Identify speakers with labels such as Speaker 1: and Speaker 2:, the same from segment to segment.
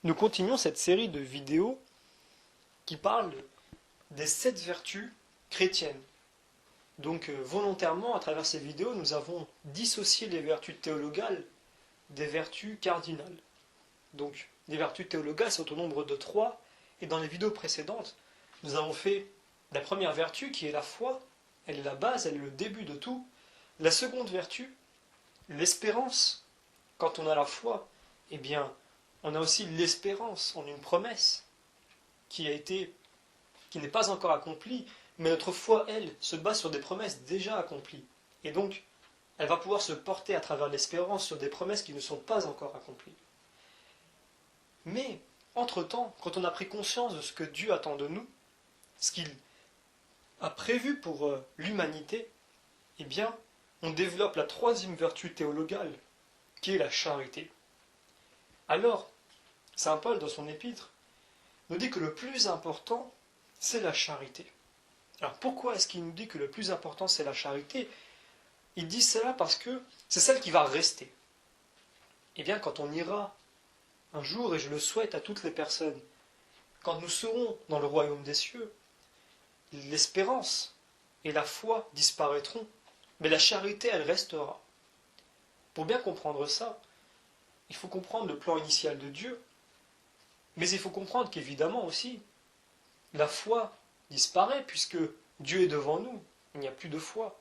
Speaker 1: Nous continuons cette série de vidéos qui parlent des 7 vertus chrétiennes. Donc volontairement, à travers ces vidéos, nous avons dissocié les vertus théologales des vertus cardinales. Donc les vertus théologales sont au nombre de 3, et dans les vidéos précédentes, nous avons fait la première vertu qui est la foi. Elle est la base, elle est le début de tout. La seconde vertu, l'espérance. Quand on a la foi, eh bien, on a aussi l'espérance en une promesse qui n'est pas encore accomplie, mais notre foi, elle, se base sur des promesses déjà accomplies. Et donc, elle va pouvoir se porter à travers l'espérance sur des promesses qui ne sont pas encore accomplies. Mais, entre-temps, quand on a pris conscience de ce que Dieu attend de nous, ce qu'il a prévu pour l'humanité, eh bien, on développe la troisième vertu théologale, qui est la charité. Alors, saint Paul, dans son épître, nous dit que le plus important, c'est la charité. Alors pourquoi est-ce qu'il nous dit que le plus important, c'est la charité? Il dit cela parce que c'est celle qui va rester. Eh bien, quand on ira un jour, et je le souhaite à toutes les personnes, quand nous serons dans le royaume des cieux, l'espérance et la foi disparaîtront, mais la charité, elle restera. Pour bien comprendre ça, il faut comprendre le plan initial de Dieu, mais il faut comprendre qu'évidemment aussi, la foi disparaît puisque Dieu est devant nous. Il n'y a plus de foi.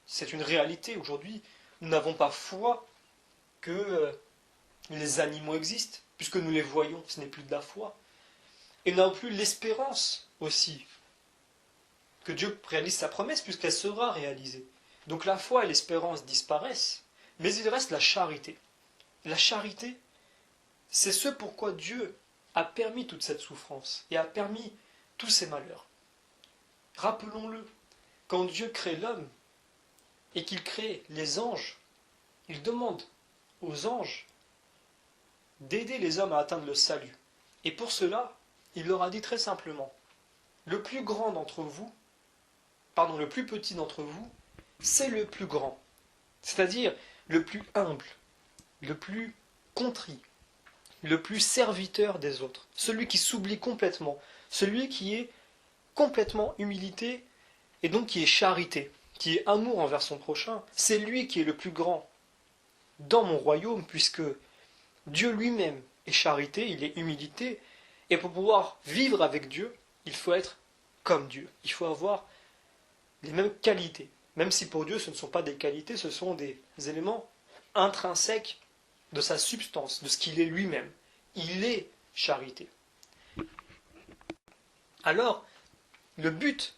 Speaker 1: C'est une réalité. Aujourd'hui, nous n'avons pas foi que les animaux existent, puisque nous les voyons. Ce n'est plus de la foi. Et nous n'avons plus l'espérance aussi que Dieu réalise sa promesse, puisqu'elle sera réalisée. Donc la foi et l'espérance disparaissent, mais il reste la charité. La charité, c'est ce pourquoi Dieu a permis toute cette souffrance et a permis tous ces malheurs. Rappelons-le, quand Dieu crée l'homme et qu'il crée les anges, il demande aux anges d'aider les hommes à atteindre le salut. Et pour cela, il leur a dit très simplement, le plus petit d'entre vous, c'est le plus grand. C'est-à-dire le plus humble, le plus contrit, le plus serviteur des autres, celui qui s'oublie complètement, celui qui est complètement humilité et donc qui est charité, qui est amour envers son prochain. C'est lui qui est le plus grand dans mon royaume, puisque Dieu lui-même est charité, il est humilité, et pour pouvoir vivre avec Dieu, il faut être comme Dieu, il faut avoir les mêmes qualités, même si pour Dieu ce ne sont pas des qualités, ce sont des éléments intrinsèques de sa substance, de ce qu'il est lui-même. Il est charité. Alors, le but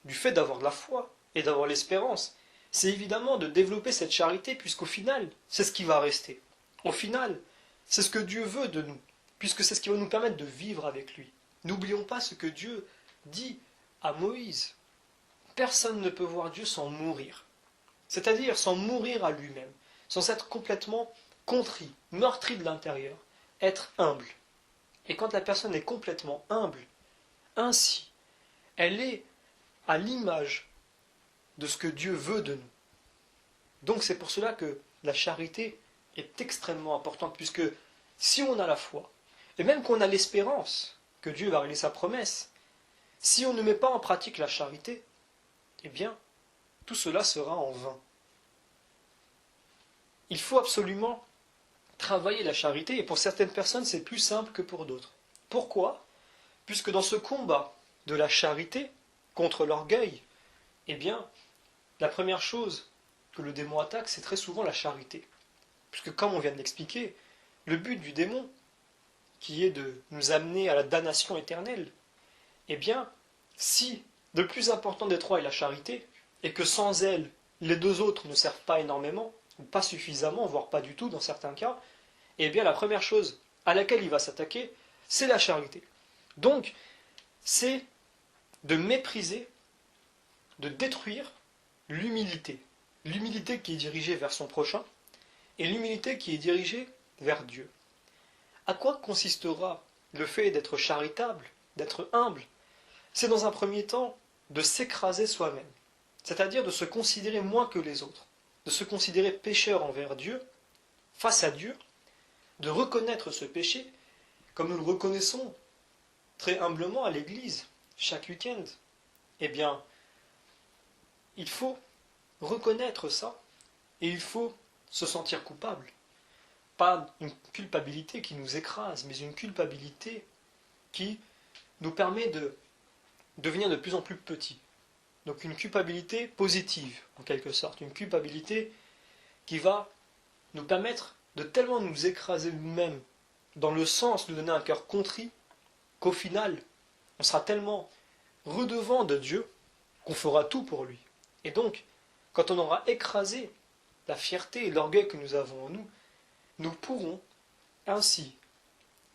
Speaker 1: du fait d'avoir la foi et d'avoir l'espérance, c'est évidemment de développer cette charité, puisqu'au final, c'est ce qui va rester. Au final, c'est ce que Dieu veut de nous, puisque c'est ce qui va nous permettre de vivre avec lui. N'oublions pas ce que Dieu dit à Moïse. Personne ne peut voir Dieu sans mourir. C'est-à-dire sans mourir à lui-même, sans être complètement contrit, meurtri de l'intérieur, être humble. Et quand la personne est complètement humble, ainsi, elle est à l'image de ce que Dieu veut de nous. Donc c'est pour cela que la charité est extrêmement importante, puisque si on a la foi, et même qu'on a l'espérance que Dieu va réaliser sa promesse, si on ne met pas en pratique la charité, eh bien, tout cela sera en vain. Il faut absolument travailler la charité, et pour certaines personnes, c'est plus simple que pour d'autres. Pourquoi? Puisque dans ce combat de la charité contre l'orgueil, eh bien, la première chose que le démon attaque, c'est très souvent la charité. Puisque, comme on vient de l'expliquer, le but du démon, qui est de nous amener à la damnation éternelle, eh bien, si le plus important des trois est la charité, et que sans elle, les deux autres ne servent pas énormément, ou pas suffisamment, voire pas du tout dans certains cas, eh bien, la première chose à laquelle il va s'attaquer, c'est la charité. Donc, c'est de mépriser, de détruire l'humilité. L'humilité qui est dirigée vers son prochain, et l'humilité qui est dirigée vers Dieu. À quoi consistera le fait d'être charitable, d'être humble? C'est dans un premier temps de s'écraser soi-même, c'est-à-dire de se considérer moins que les autres, de se considérer pécheur envers Dieu, face à Dieu, de reconnaître ce péché, comme nous le reconnaissons très humblement à l'église, chaque week-end, eh bien, il faut reconnaître ça et il faut se sentir coupable. Pas une culpabilité qui nous écrase, mais une culpabilité qui nous permet de devenir de plus en plus petits. Donc une culpabilité positive, en quelque sorte. Une culpabilité qui va nous permettre de tellement nous écraser nous-mêmes, dans le sens de nous donner un cœur contrit, qu'au final, on sera tellement redevant de Dieu qu'on fera tout pour lui. Et donc, quand on aura écrasé la fierté et l'orgueil que nous avons en nous, nous pourrons ainsi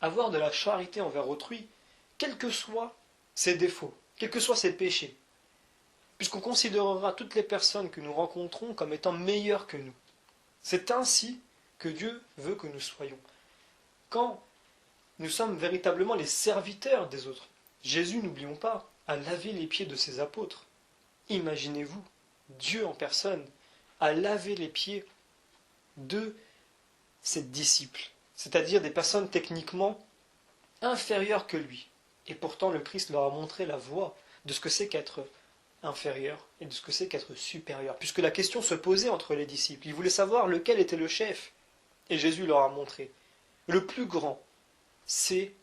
Speaker 1: avoir de la charité envers autrui, quels que soient ses défauts, quels que soient ses péchés, puisqu'on considérera toutes les personnes que nous rencontrons comme étant meilleures que nous. C'est ainsi que Dieu veut que nous soyons. Quand nous sommes véritablement les serviteurs des autres, Jésus, n'oublions pas, a lavé les pieds de ses apôtres. Imaginez-vous, Dieu en personne a lavé les pieds de ses disciples, c'est-à-dire des personnes techniquement inférieures que lui. Et pourtant, le Christ leur a montré la voie de ce que c'est qu'être inférieur et de ce que c'est qu'être supérieur, puisque la question se posait entre les disciples. Ils voulaient savoir lequel était le chef. Et Jésus leur a montré. Le plus grand, c'est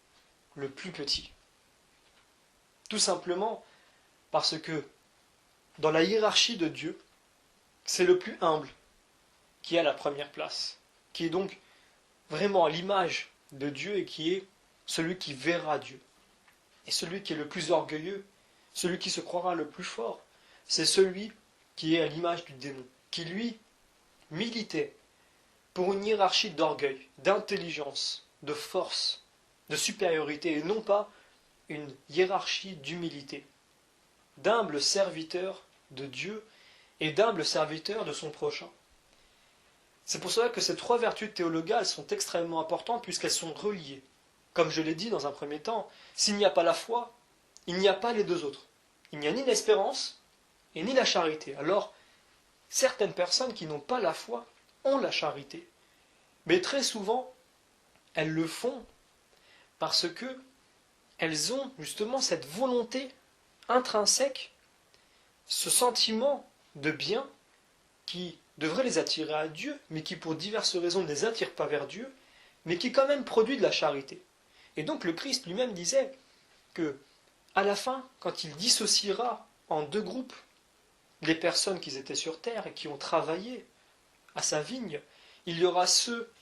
Speaker 1: le plus petit. Tout simplement parce que dans la hiérarchie de Dieu, c'est le plus humble qui a la première place, qui est donc vraiment à l'image de Dieu et qui est celui qui verra Dieu. Et celui qui est le plus orgueilleux, celui qui se croira le plus fort, c'est celui qui est à l'image du démon, qui lui militait pour une hiérarchie d'orgueil, d'intelligence, de force, de supériorité, et non pas une hiérarchie d'humilité, d'humble serviteur de Dieu et d'humble serviteur de son prochain. C'est pour cela que ces trois vertus théologales sont extrêmement importantes puisqu'elles sont reliées. Comme je l'ai dit dans un premier temps, s'il n'y a pas la foi, il n'y a pas les deux autres. Il n'y a ni l'espérance et ni la charité. Alors, certaines personnes qui n'ont pas la foi ont la charité. Mais très souvent, elles le font parce que elles ont justement cette volonté intrinsèque, ce sentiment de bien qui devrait les attirer à Dieu, mais qui pour diverses raisons ne les attire pas vers Dieu, mais qui quand même produit de la charité. Et donc le Christ lui-même disait que, à la fin, quand il dissociera en deux groupes les personnes qui étaient sur terre et qui ont travaillé à sa vigne, il y aura ceux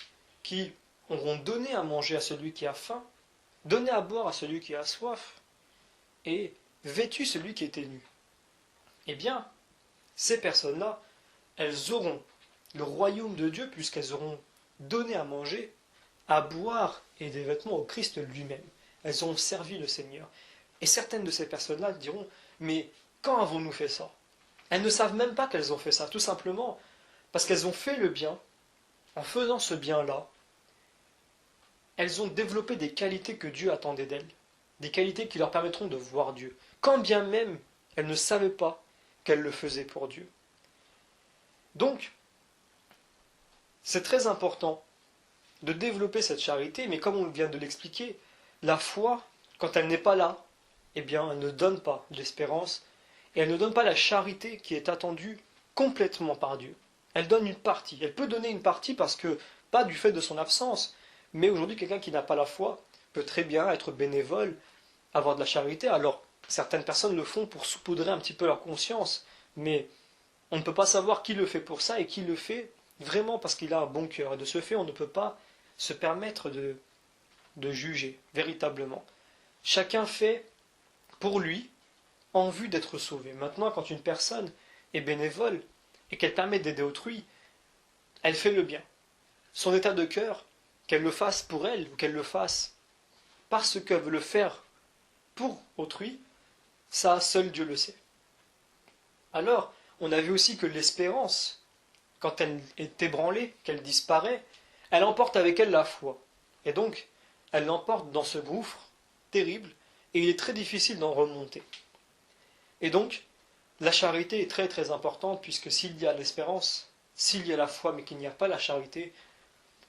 Speaker 1: qui auront donné à manger à celui qui a faim, donné à boire à celui qui a soif, et vêtu celui qui était nu. Eh bien, ces personnes-là, elles auront le royaume de Dieu puisqu'elles auront donné à manger, à boire et des vêtements au Christ lui-même. Elles auront servi le Seigneur. Et certaines de ces personnes-là diront, mais quand avons-nous fait ça? Elles ne savent même pas qu'elles ont fait ça, tout simplement parce qu'elles ont fait le bien. En faisant ce bien-là, elles ont développé des qualités que Dieu attendait d'elles, des qualités qui leur permettront de voir Dieu, quand bien même elles ne savaient pas qu'elles le faisaient pour Dieu. Donc, c'est très important de développer cette charité, mais comme on vient de l'expliquer, la foi, quand elle n'est pas là, eh bien, elle ne donne pas l'espérance, et elle ne donne pas la charité qui est attendue complètement par Dieu. Elle donne une partie. Elle peut donner une partie parce que, pas du fait de son absence, mais aujourd'hui, quelqu'un qui n'a pas la foi peut très bien être bénévole, avoir de la charité. Alors, certaines personnes le font pour saupoudrer un petit peu leur conscience, mais on ne peut pas savoir qui le fait pour ça et qui le fait vraiment parce qu'il a un bon cœur. Et de ce fait, on ne peut pas se permettre de juger véritablement. Chacun fait pour lui en vue d'être sauvé. Maintenant, quand une personne est bénévole et qu'elle permet d'aider autrui, elle fait le bien. Son état de cœur, qu'elle le fasse pour elle ou qu'elle le fasse parce qu'elle veut le faire pour autrui, ça, seul Dieu le sait. Alors, on a vu aussi que l'espérance, quand elle est ébranlée, qu'elle disparaît, elle emporte avec elle la foi. Et donc, elle l'emporte dans ce gouffre terrible, et il est très difficile d'en remonter. Et donc, la charité est très très importante, puisque s'il y a l'espérance, s'il y a la foi, mais qu'il n'y a pas la charité,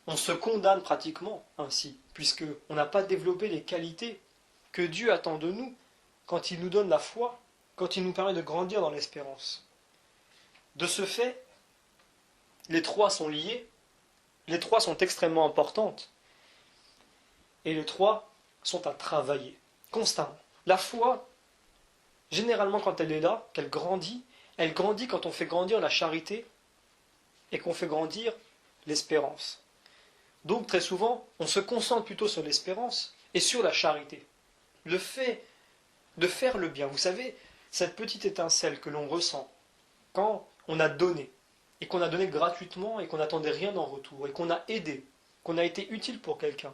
Speaker 1: on se condamne pratiquement ainsi, puisqu'on n'a pas développé les qualités que Dieu attend de nous quand il nous donne la foi, quand il nous permet de grandir dans l'espérance. De ce fait, les trois sont liés, les trois sont extrêmement importantes, et les trois sont à travailler constamment. La foi, généralement quand elle est là, qu'elle grandit, elle grandit quand on fait grandir la charité et qu'on fait grandir l'espérance. Donc très souvent, on se concentre plutôt sur l'espérance et sur la charité. Le fait de faire le bien, vous savez, cette petite étincelle que l'on ressent quand on a donné, et qu'on a donné gratuitement et qu'on n'attendait rien en retour, et qu'on a aidé, qu'on a été utile pour quelqu'un.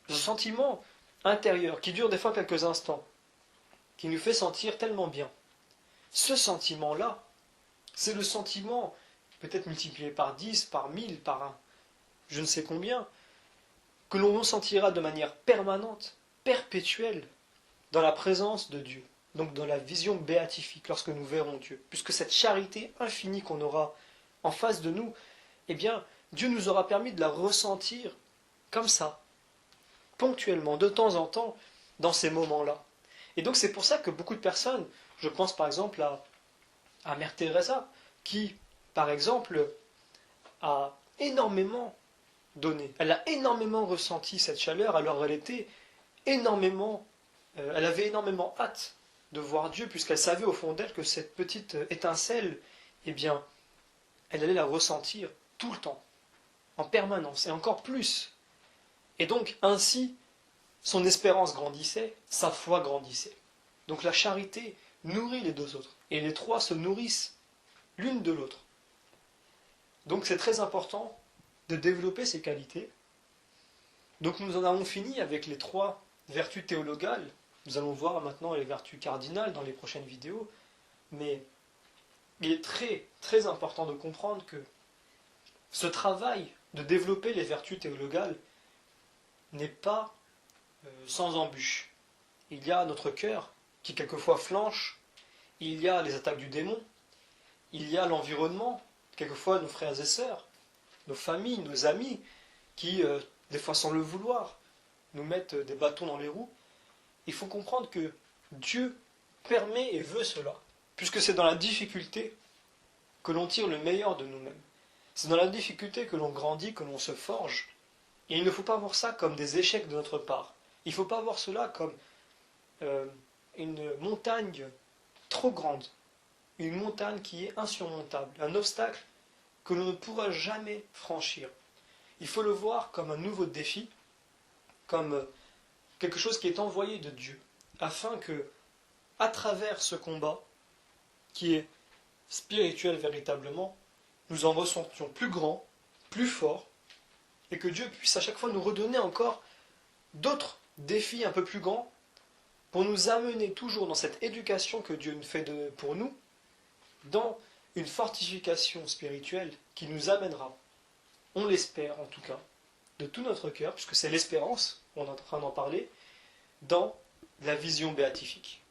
Speaker 1: Ce sentiment intérieur qui dure des fois quelques instants, qui nous fait sentir tellement bien. Ce sentiment-là, c'est le sentiment, peut-être multiplié par 10, par 1000, par un, je ne sais combien, que l'on ressentira de manière permanente, perpétuelle, dans la présence de Dieu. Donc dans la vision béatifique, lorsque nous verrons Dieu. Puisque cette charité infinie qu'on aura en face de nous, eh bien, Dieu nous aura permis de la ressentir comme ça, ponctuellement, de temps en temps, dans ces moments-là. Et donc c'est pour ça que beaucoup de personnes, je pense par exemple à Mère Teresa, qui, par exemple, a énormément donné. Elle a énormément ressenti cette chaleur, alors elle était énormément, elle avait énormément hâte de voir Dieu, puisqu'elle savait au fond d'elle que cette petite étincelle, eh bien, elle allait la ressentir tout le temps, en permanence, et encore plus. Et donc, ainsi, son espérance grandissait, sa foi grandissait. Donc la charité nourrit les deux autres, et les trois se nourrissent l'une de l'autre. Donc c'est très important de développer ces qualités. Donc nous en avons fini avec les trois vertus théologales. Nous allons voir maintenant les vertus cardinales dans les prochaines vidéos. Mais il est très, très important de comprendre que ce travail de développer les vertus théologales n'est pas sans embûches. Il y a notre cœur qui quelquefois flanche, il y a les attaques du démon, il y a l'environnement, quelquefois nos frères et sœurs, nos familles, nos amis, qui, des fois sans le vouloir, nous mettent des bâtons dans les roues. Il faut comprendre que Dieu permet et veut cela, puisque c'est dans la difficulté que l'on tire le meilleur de nous-mêmes. C'est dans la difficulté que l'on grandit, que l'on se forge. Et il ne faut pas voir ça comme des échecs de notre part. Il ne faut pas voir cela comme une montagne trop grande, une montagne qui est insurmontable, un obstacle que l'on ne pourra jamais franchir. Il faut le voir comme un nouveau défi, comme quelque chose qui est envoyé de Dieu, afin que, à travers ce combat, qui est spirituel véritablement, nous en ressentions plus grand, plus fort, et que Dieu puisse à chaque fois nous redonner encore d'autres défis un peu plus grands, pour nous amener toujours dans cette éducation que Dieu nous fait pour nous, dans une fortification spirituelle qui nous amènera, on l'espère en tout cas, de tout notre cœur, puisque c'est l'espérance, on est en train d'en parler, dans la vision béatifique.